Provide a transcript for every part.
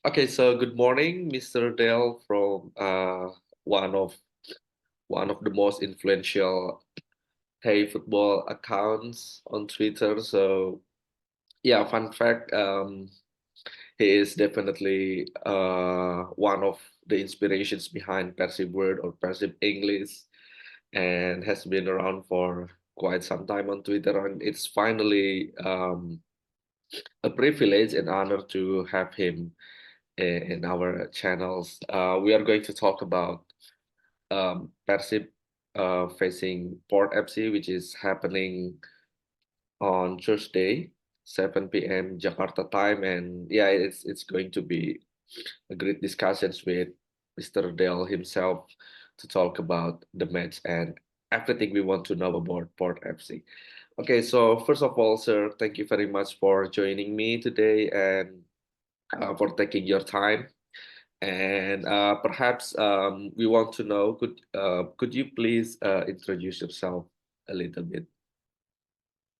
Okay, so good morning, Mr. Dale from one of one of the most influential Thai football accounts on Twitter. So yeah, fun fact, he is definitely one of the inspirations behind Persibverse or Persib English and has been around for quite some time on Twitter. And it's finally a privilege and honor to have him in our channels. We are going to talk about Persib facing Port FC, which is happening on Thursday, 7 p.m. Jakarta time, and yeah, it's going to be a great discussions with Mr. Dale himself to talk about the match and everything we want to know about Port FC. Okay, so first of all, sir, thank you very much for joining me today and for taking your time. And perhaps we want to know, could you please introduce yourself a little bit?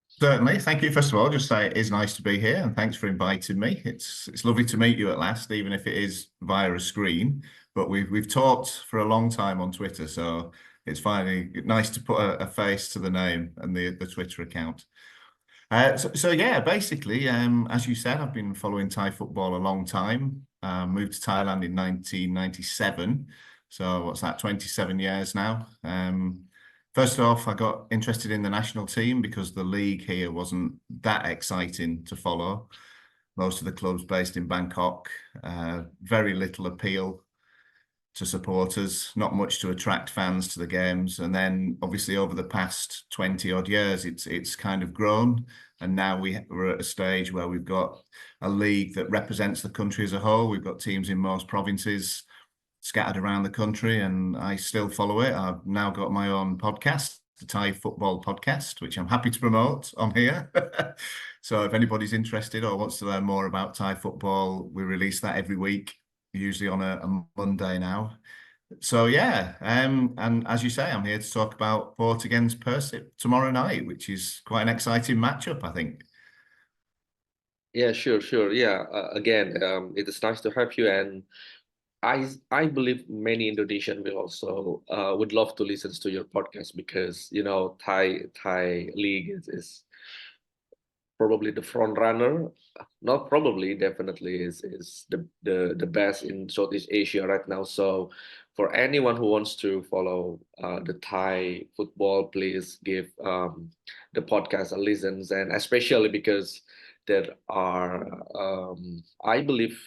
Certainly. Thank you. First of all, just say it is nice to be here and thanks for inviting me. It's lovely to meet you at last, even if it is via a screen. But we've talked for a long time on Twitter, so it's finally nice to put a face to the name and the Twitter account. So yeah, basically, as you said, I've been following Thai football a long time. Moved to Thailand in 1997. So what's that, 27 years now. First off, I got interested in the national team because the league here wasn't that exciting to follow. Most of the clubs based in Bangkok, very little appeal to supporters, not much to attract fans to the games. And then obviously over the past 20 odd years, it's kind of grown. And now we're at a stage where we've got a league that represents the country as a whole. We've got teams in most provinces scattered around the country, and I still follow it. I've now got my own podcast, the Thai Football Podcast, which I'm happy to promote on here. So if anybody's interested or wants to learn more about Thai football, we release that every week, usually on a Monday now. So yeah, and as you say, I'm here to talk about Port against Persib tomorrow night, which is quite an exciting matchup, I think. Yeah, sure, sure. Yeah, again, it is nice to have you, and I believe many Indonesian will also would love to listen to your podcast because Thai league is probably the front runner. Not probably, definitely is the best in Southeast Asia right now. So for anyone who wants to follow the Thai football, please give the podcast a listen, and especially because there are I believe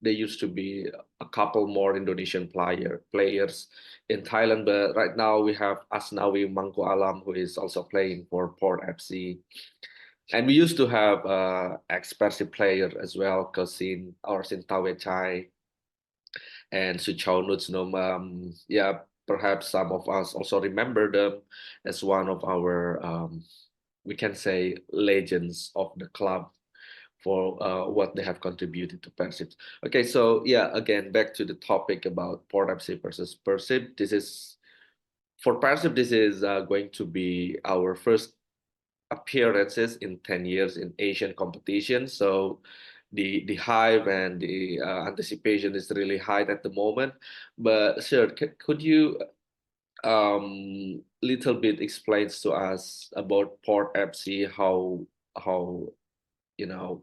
there used to be a couple more Indonesian players in Thailand, but right now we have Asnawi Mangku Alam, who is also playing for Port FC. And we used to have ex-Persib player as well, Kosin or Sintawe Chai and Suchao Nutsnom. Yeah, perhaps some of us also remember them as one of our, we can say, legends of the club for what they have contributed to Persib. Okay, so yeah, again, back to the topic about Port FC versus Persib. This is for Persib. This is going to be our first appearances in 10 years in Asian competition. So the hype and the anticipation is really high at the moment. But sir, could you little bit explains to us about Port FC, how you know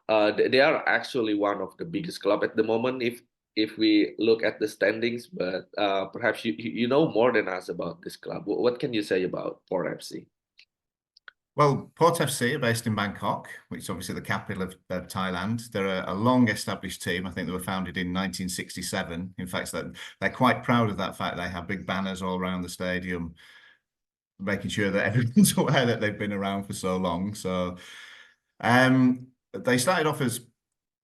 they are actually one of the biggest club at the moment if we look at the standings, but perhaps you know more than us about this club. What can you say about Port FC? Well, Port FC are based in Bangkok, which is obviously the capital of Thailand. They're a long-established team. I think they were founded in 1967. In fact, they're quite proud of that fact. They have big banners all around the stadium, making sure that everyone's aware that they've been around for so long. So they started off as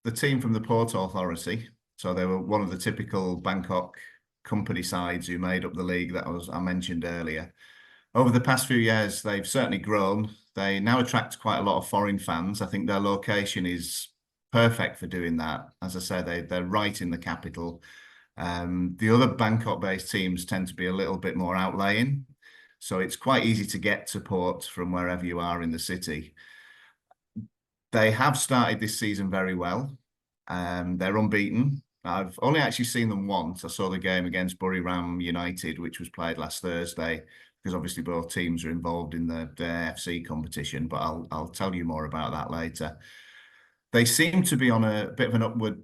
the team from the Port Authority. So they were one of the typical Bangkok company sides who made up the league that I mentioned earlier. Over the past few years, they've certainly grown. They now attract quite a lot of foreign fans. I think their location is perfect for doing that. As I say, they're right in the capital. The other Bangkok-based teams tend to be a little bit more outlying. So it's quite easy to get to Port from wherever you are in the city. They have started this season very well. They're unbeaten. I've only actually seen them once. I saw the game against Buriram United, which was played last Thursday, because obviously both teams are involved in the AFC competition, but I'll tell you more about that later. They seem to be on a bit of an upward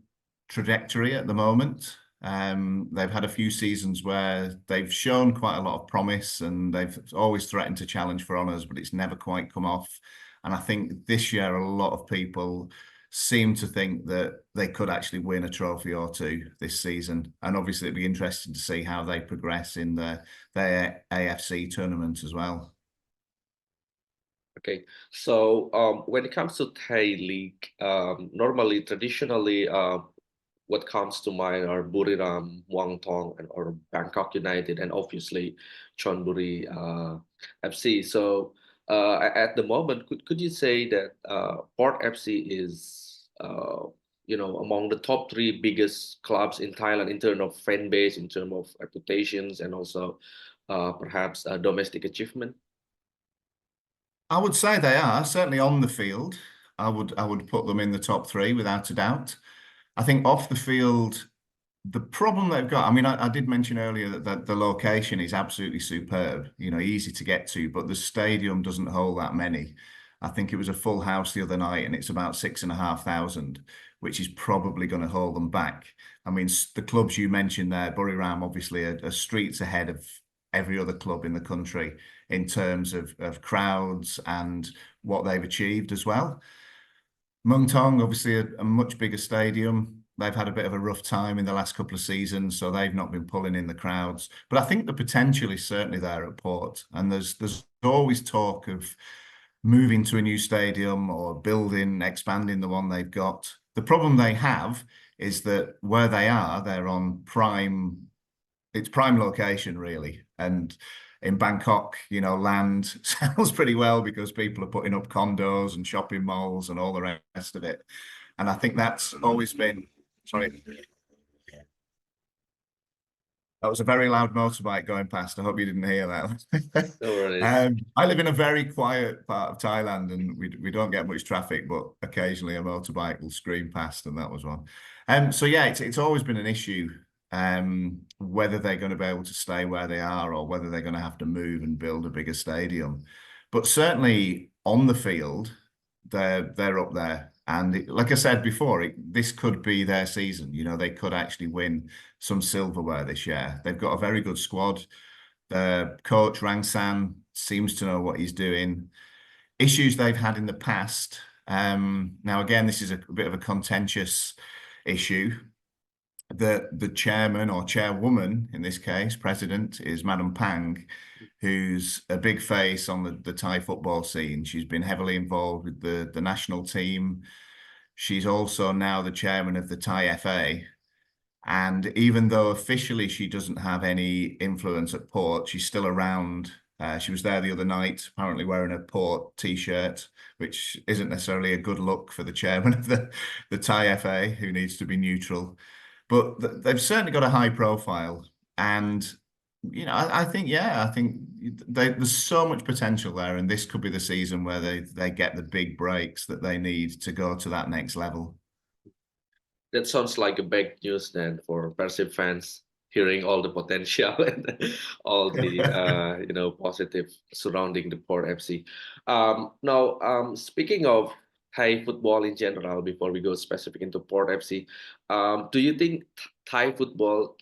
trajectory at the moment. They've had a few seasons where they've shown quite a lot of promise, and they've always threatened to challenge for honours, but it's never quite come off. And I think this year a lot of people seem to think that they could actually win a trophy or two this season. And obviously it'd be interesting to see how they progress in their AFC tournament as well. Okay, so when it comes to Thai league, normally, traditionally, what comes to mind are Buriram, Muangthong, and or Bangkok United, and obviously Chonburi FC. So at the moment, could you say that Port FC is among the top three biggest clubs in Thailand in terms of fan base, in terms of reputations, and also perhaps domestic achievement? I would say they are certainly on the field. I would put them in the top three without a doubt. I think off the field, the problem they've got, I mean, I did mention earlier that the location is absolutely superb, easy to get to, but the stadium doesn't hold that many. I think it was a full house the other night, and it's about 6,500, which is probably going to hold them back. I mean, the clubs you mentioned there, Buriram, obviously are streets ahead of every other club in the country in terms of crowds and what they've achieved as well. Muangthong, obviously a much bigger stadium. They've had a bit of a rough time in the last couple of seasons, so they've not been pulling in the crowds. But I think the potential is certainly there at Port, and there's always talk of moving to a new stadium or building, expanding the one they've got. The problem they have is that where they are, they're on it's prime location really. And in Bangkok, land sells pretty well because people are putting up condos and shopping malls and all the rest of it. And I think that's always been, sorry, that was a very loud motorbike going past. I hope you didn't hear that. No worries. I live in a very quiet part of Thailand, and we don't get much traffic, but occasionally a motorbike will scream past, and that was one. So yeah, it's always been an issue, whether they're going to be able to stay where they are or whether they're going to have to move and build a bigger stadium. But certainly on the field, they're up there. And like I said before, this could be their season. They could actually win some silverware this year. They've got a very good squad. The coach, Rang San, seems to know what he's doing. Issues they've had in the past. Now, again, this is a bit of a contentious issue. The chairman or chairwoman, in this case, president, is Madam Pang, who's a big face on the Thai football scene. She's been heavily involved with the national team. She's also now the chairman of the Thai FA. And even though officially she doesn't have any influence at Port, she's still around. She was there the other night, apparently wearing a Port T-shirt, which isn't necessarily a good look for the chairman of the Thai FA, who needs to be neutral. But they've certainly got a high profile. And, I think there's so much potential there. And this could be the season where they get the big breaks that they need to go to that next level. That sounds like a big news then for Persib fans, hearing all the potential and all the positive surrounding the Port FC. Now, speaking of Thai football in general, before we go specific into Port FC, do you think Thai football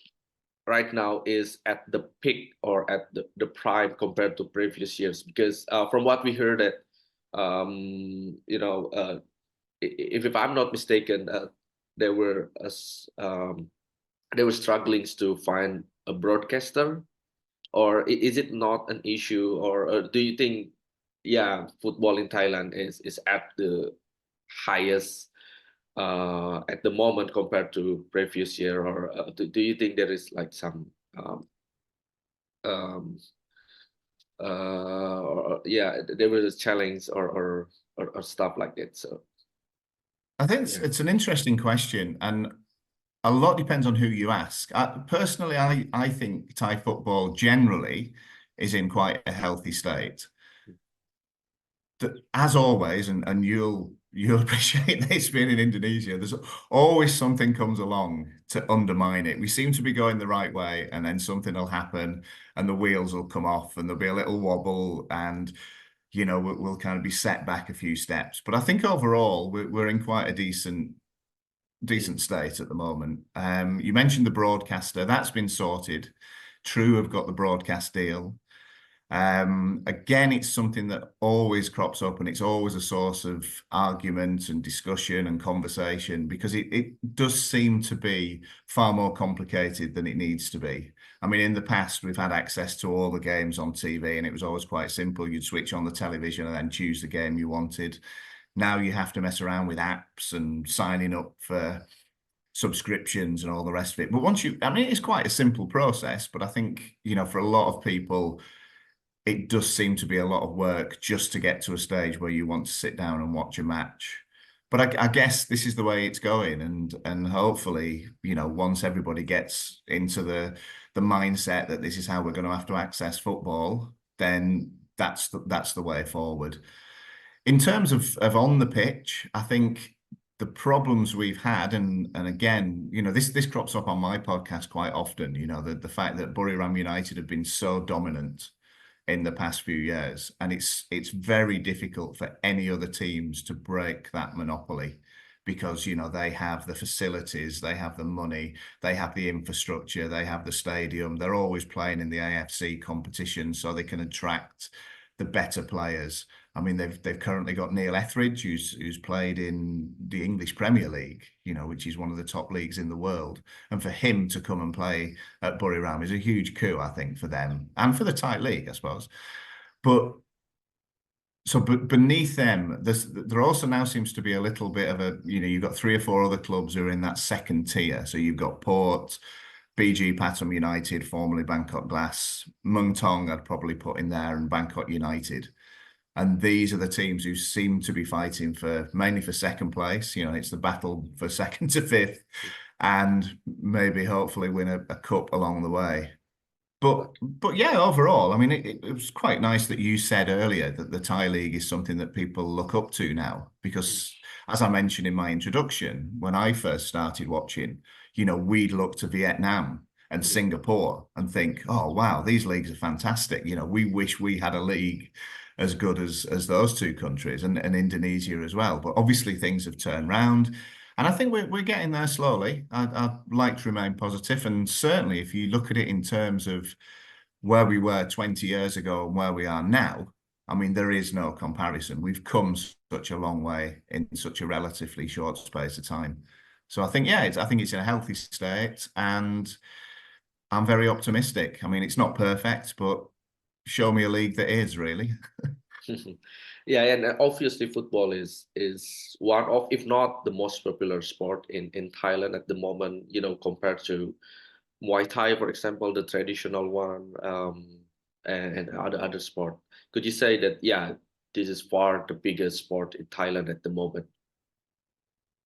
right now is at the peak or at the prime compared to previous years? Because from what we heard that, if I'm not mistaken, they were struggling to find a broadcaster, or is it not an issue, or do you think, football in Thailand is at the highest at the moment compared to previous year, or do you think there is like some there was a challenge or stuff like that? So I think it's an interesting question, and a lot depends on who you ask. Personally, I think Thai football generally is in quite a healthy state. As always, and you'll you'll appreciate this being in Indonesia. There's always something comes along to undermine it. We seem to be going the right way, and then something will happen, and the wheels will come off, and there'll be a little wobble, and we'll kind of be set back a few steps. But I think overall we're in quite a decent state at the moment. You mentioned the broadcaster, that's been sorted. True have got the broadcast deal. Again, it's something that always crops up, and it's always a source of argument and discussion and conversation, because it does seem to be far more complicated than it needs to be. I mean, in the past, we've had access to all the games on TV, and it was always quite simple. You'd switch on the television and then choose the game you wanted. Now you have to mess around with apps and signing up for subscriptions and all the rest of it. But I mean, it's quite a simple process, but I think, for a lot of people, it does seem to be a lot of work just to get to a stage where you want to sit down and watch a match. But I guess this is the way it's going, and hopefully, once everybody gets into the mindset that this is how we're going to have to access football, then that's the way forward. In terms of on the pitch, I think the problems we've had, and again, this crops up on my podcast quite often. The fact that Buriram United have been so dominant in the past few years, and it's very difficult for any other teams to break that monopoly, because they have the facilities, they have the money, they have the infrastructure, they have the stadium. They're always playing in the AFC competition, so they can attract the better players. I mean, they've currently got Neil Etheridge, who's played in the English Premier League, which is one of the top leagues in the world. And for him to come and play at Buriram is a huge coup, I think, for them and for the tight league, I suppose. But beneath them, there also now seems to be a little bit of a, you've got 3 or 4 other clubs who are in that second tier. So you've got Port, BG Pathum United, formerly Bangkok Glass, Muang Thong I'd probably put in there, and Bangkok United. And these are the teams who seem to be fighting mainly for second place. It's the battle for second to fifth, and maybe hopefully win a cup along the way. But yeah, overall, I mean, it was quite nice that you said earlier that the Thai League is something that people look up to now, because as I mentioned in my introduction, when I first started watching, we'd look to Vietnam and Singapore and think, oh, wow, these leagues are fantastic. We wish we had a league as good as those 2 countries, and Indonesia as well. But obviously things have turned round, and I think we're getting there slowly. I'd like to remain positive, and certainly if you look at it in terms of where we were 20 years ago and where we are now, I mean, there is no comparison. We've come such a long way in such a relatively short space of time. So I think, I think it's in a healthy state, and I'm very optimistic. I mean, it's not perfect, but show me a league that is, really. Yeah, and obviously football is one of, if not the most popular sport in Thailand at the moment, compared to Muay Thai, for example, the traditional one, and other sport. Could you say that, this is far the biggest sport in Thailand at the moment?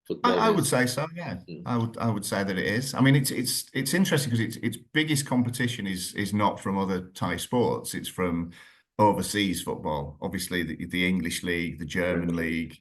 Football I would is. say so, yeah. I would say that it is. I mean, it's interesting because its biggest competition is not from other Thai sports. It's from overseas football. Obviously, the English league, the German league,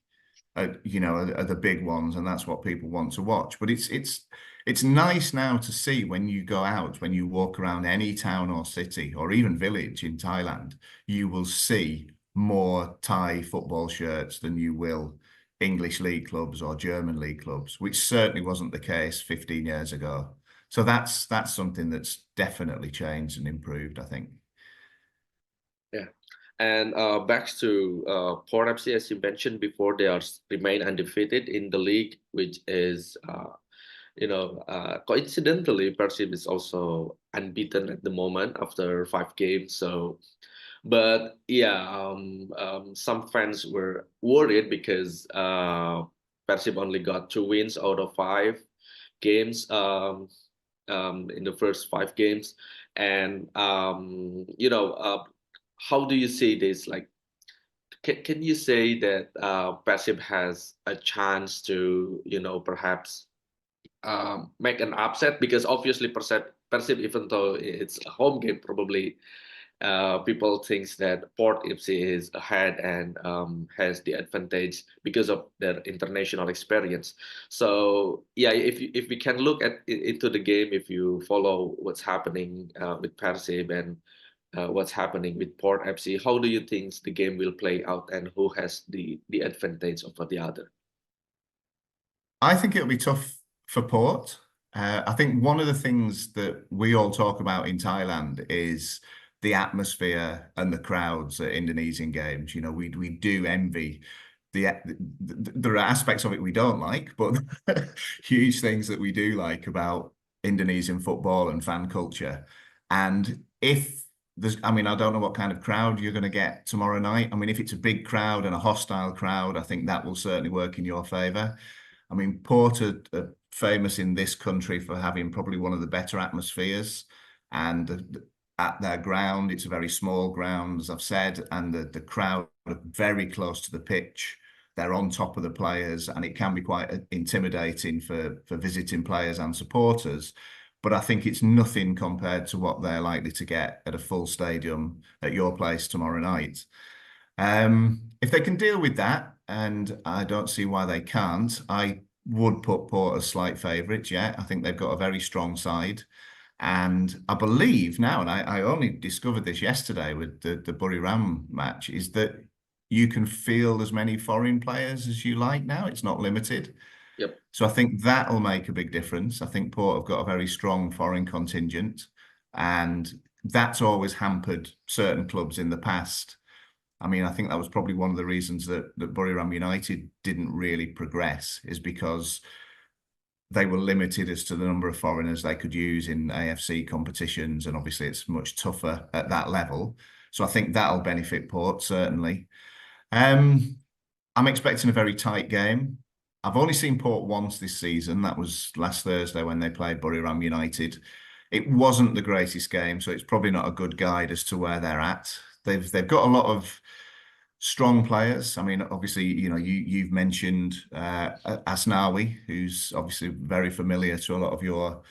are the big ones, and that's what people want to watch. But it's nice now to see, when you go out, when you walk around any town or city or even village in Thailand, you will see more Thai football shirts than you will English league clubs or German league clubs, which certainly wasn't the case 15 years ago. So that's something that's definitely changed and improved, I think. Yeah. And back to Port FC, as you mentioned before, they remain undefeated in the league, which is, coincidentally, Persib is also unbeaten at the moment after 5 games. So, but some fans were worried because Persib only got 2 wins out of 5 games in the first 5 games, and how do you say this? Like, can you say that Persib has a chance to, perhaps make an upset? Because obviously Persib, even though it's a home game, probably people thinks that Port FC is ahead and has the advantage because of their international experience. So yeah, if we can look at into the game, if you follow what's happening with Persib and what's happening with Port FC, how do you think the game will play out, and who has the advantage over the other? I think it'll be tough for Port. I think one of the things that we all talk about in Thailand is the atmosphere and the crowds at Indonesian games. You know, we do envy there are aspects of it we don't like, but huge things that we do like about Indonesian football and fan culture. And if there's, I mean, I don't know what kind of crowd you're going to get tomorrow night. I mean, if it's a big crowd and a hostile crowd, I think that will certainly work in your favour. I mean, Port are famous in this country for having probably one of the better atmospheres, and at their ground, it's a very small ground, as I've said, and the crowd are very close to the pitch. They're on top of the players, and it can be quite intimidating for visiting players and supporters. But I think it's nothing compared to what they're likely to get at a full stadium at your place tomorrow night. If they can deal with that, and I don't see why they can't, I would put Port as slight favourites. Yeah, I think they've got a very strong side. And I believe now, and I only discovered this yesterday with the Buriram match, is that you can field as many foreign players as you like now. It's not limited. Yep. So I think that'll make a big difference. I think Port have got a very strong foreign contingent, and that's always hampered certain clubs in the past. I mean, I think that was probably one of the reasons that Buriram United didn't really progress, is because they were limited as to the number of foreigners they could use in AFC competitions, and obviously it's much tougher at that level. So I think that'll benefit Port, certainly. I'm expecting a very tight game. I've only seen Port once this season. That was last Thursday when they played Buriram United. It wasn't the greatest game, so it's probably not a good guide as to where they're at. They've got a lot of strong players. I mean, obviously, you know, you've mentioned Asnawi, who's obviously very familiar to a lot of your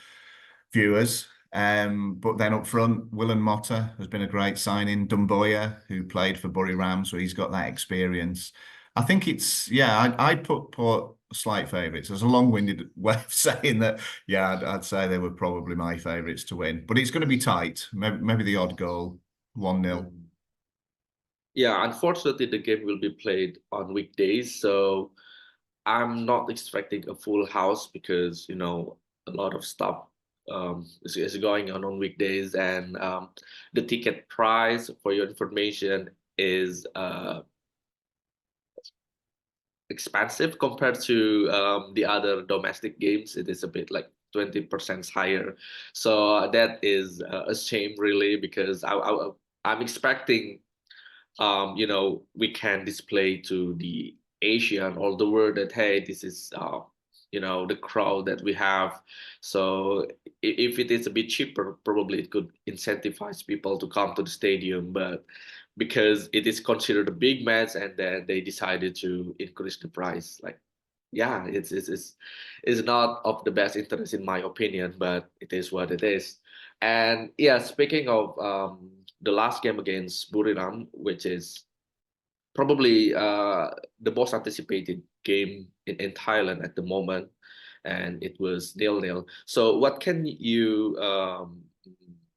viewers. But then up front, Willen Motta has been a great signing. Dumboya, who played for Buriram, so he's got that experience. I think it's, yeah, I'd put Port slight favourites. There's a long-winded way of saying that. Yeah, I'd say they were probably my favourites to win, but it's going to be tight. Maybe the odd goal, 1-0. Yeah, unfortunately, the game will be played on weekdays, so I'm not expecting a full house because, you know, a lot of stuff is going on weekdays, and the ticket price, for your information, is expensive compared to the other domestic games. It is a bit like 20% higher. So that is a shame, really, because I'm expecting you know, we can display to the Asia and all the world that, hey, this is you know, the crowd that we have. So if it is a bit cheaper, probably it could incentivize people to come to the stadium. But because it is considered a big match, and then they decided to increase the price, like, yeah, it's not of the best interest in my opinion, but it is what it is. And yeah, speaking of the last game against Buriram, which is probably the most anticipated game in Thailand at the moment, and it was 0-0. So, what can you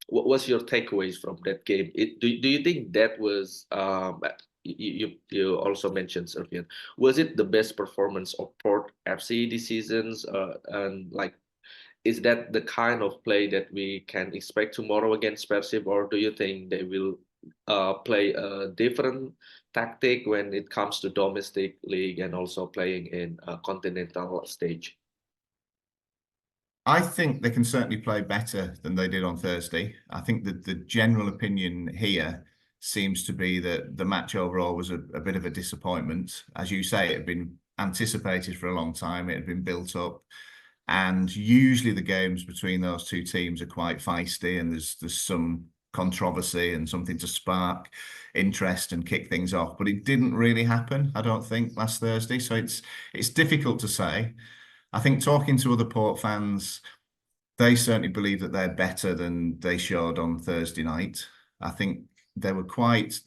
what was your takeaways from that game? Do you think that was you also mentioned, Serbian, was it the best performance of Port FC this seasons? And like, is that the kind of play that we can expect tomorrow against Persib, or do you think they will play a different tactic when it comes to domestic league and also playing in a continental stage? I think they can certainly play better than they did on Thursday. I think that the general opinion here seems to be that the match overall was a bit of a disappointment. As you say, it had been anticipated for a long time. It had been built up. And usually the games between those two teams are quite feisty, and there's some controversy and something to spark interest and kick things off. But it didn't really happen, I don't think, last Thursday. So it's difficult to say. I think talking to other Port fans, they certainly believe that they're better than they showed on Thursday night. I think they were quite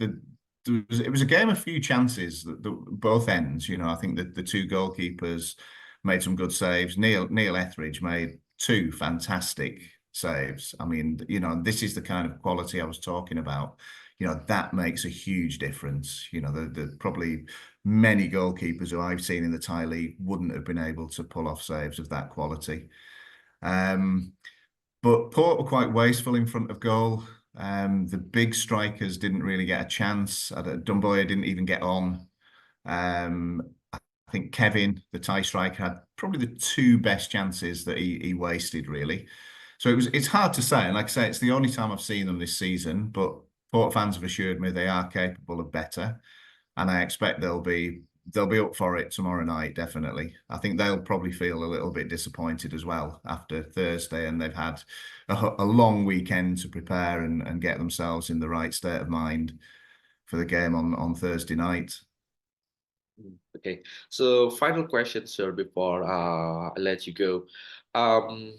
it was a game of few chances both ends. I think that the two goalkeepers made some good saves. Neil Etheridge made two fantastic saves. I mean, this is the kind of quality I was talking about. That makes a huge difference. The probably many goalkeepers who I've seen in the Thai league wouldn't have been able to pull off saves of that quality. But Port were quite wasteful in front of goal. The big strikers didn't really get a chance. Dumboya didn't even get on. I think Kevin, the Thai striker, had probably the two best chances that he wasted, really. So it's hard to say. And like I say, it's the only time I've seen them this season. But Port fans have assured me they are capable of better, and I expect they'll be up for it tomorrow night, definitely. I think they'll probably feel a little bit disappointed as well after Thursday, and they've had a long weekend to prepare and get themselves in the right state of mind for the game on Thursday night. Okay, so final question, sir, before I let you go. Um,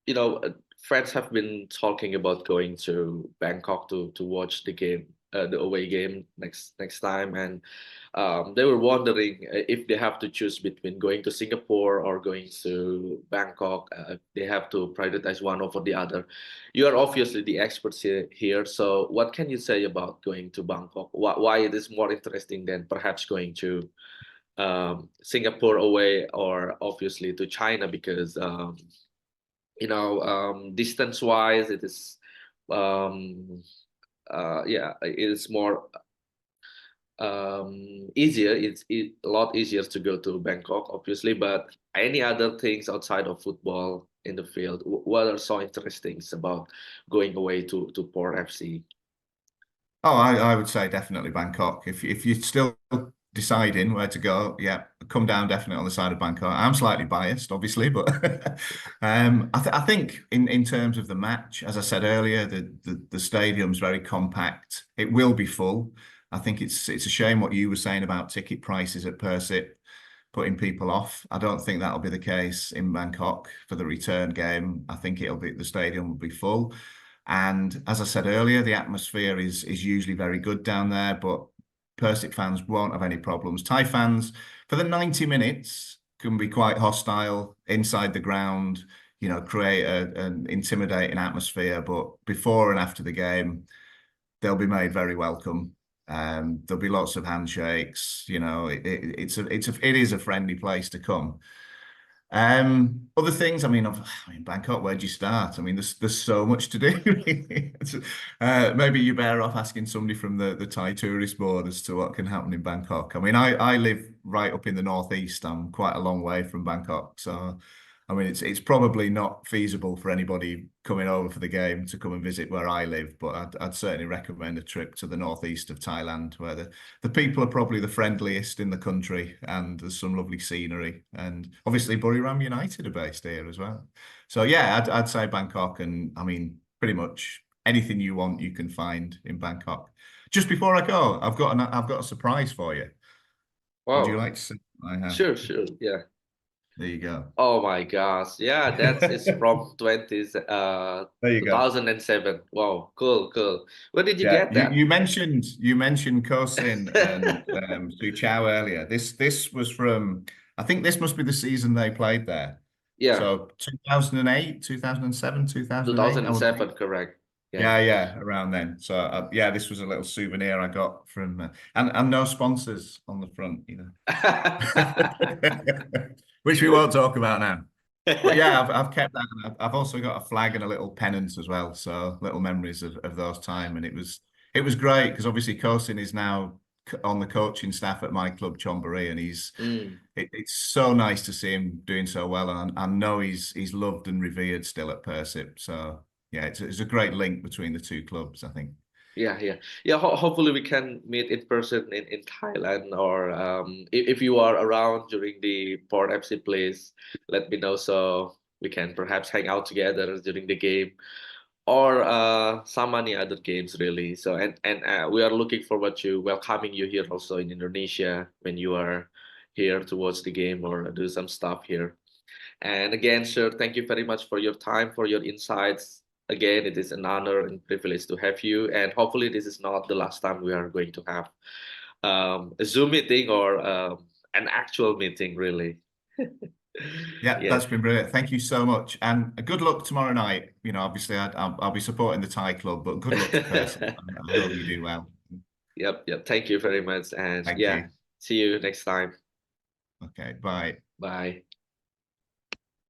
you know, friends have been talking about going to Bangkok to watch the game, the away game next time, and they were wondering if they have to choose between going to Singapore or going to Bangkok. They have to prioritize one over the other. You are obviously the experts here, so what can you say about going to Bangkok? Why it is more interesting than perhaps going to Singapore away, or obviously to China, because distance wise it is yeah, it is more easier. It's a lot easier to go to Bangkok, obviously, but any other things outside of football in the field, what are so interesting about going away to Port FC? Oh, I would say definitely Bangkok. If you're still deciding where to go, yeah, come down definitely on the side of Bangkok. I'm slightly biased, obviously, but I think in terms of the match, as I said earlier, the stadium's very compact. It will be full. I think it's a shame what you were saying about ticket prices at Persib putting people off. I don't think that'll be the case in Bangkok for the return game. I think the stadium will be full. And as I said earlier, the atmosphere is usually very good down there, but Persib fans won't have any problems. Thai fans, for the 90 minutes, can be quite hostile inside the ground, create an intimidating atmosphere. But before and after the game, they'll be made very welcome. There'll be lots of handshakes. It is a friendly place to come. Other things, I mean, Bangkok, where'd you start? I mean, there's so much to do. Really. Maybe you're better off asking somebody from the Thai Tourist Board as to what can happen in Bangkok. I mean, I live right up in the northeast. I'm quite a long way from Bangkok, so I mean, it's probably not feasible for anybody coming over for the game to come and visit where I live, but I'd certainly recommend a trip to the northeast of Thailand, where the people are probably the friendliest in the country, and there's some lovely scenery. And obviously, Buriram United are based here as well. So yeah, I'd say Bangkok, and I mean, pretty much anything you want, you can find in Bangkok. Just before I go, I've got a surprise for you. Would you Wow, like to see what I have? sure, yeah. There you go. Oh my gosh. Yeah, that is from 20s, There you go. 2007. Wow, cool. Where did you Yeah, get you that? you mentioned Kosin and Su Chao earlier. This was from, I think this must be the season they played there. Yeah, So 2008, 2007, 2008, I would 2007, think. correct. Yeah. Yeah, around then. So yeah, this was a little souvenir I got from and no sponsors on the front, which we won't talk about now. But yeah, I've kept that. And I've also got a flag and a little pennant as well. So little memories of those time. And it was great because obviously Kosin is now on the coaching staff at my club Chonburi, and Mm. it's so nice to see him doing so well. And I know he's loved and revered still at Persib. So yeah, it's a great link between the two clubs, I think. Yeah. Hopefully we can meet in person in Thailand, or if you are around during the Port FC plays, let me know so we can perhaps hang out together during the game, or some many other games really. So and we are looking forward to welcoming you here also in Indonesia when you are here to watch the game or do some stuff here. And again, sir, thank you very much for your time, for your insights. again, it is an honor and privilege to have you. And hopefully, this is not the last time we are going to have a Zoom meeting or an actual meeting, really. Yeah, Yeah. that's been brilliant. Thank you so much, and good luck tomorrow night. You know, obviously, I'll be supporting the Thai club, but good luck to Persib. I hope you do well. Yep, yep. Thank you very much. And Thank yeah, you. see you next time. Okay, bye. Bye.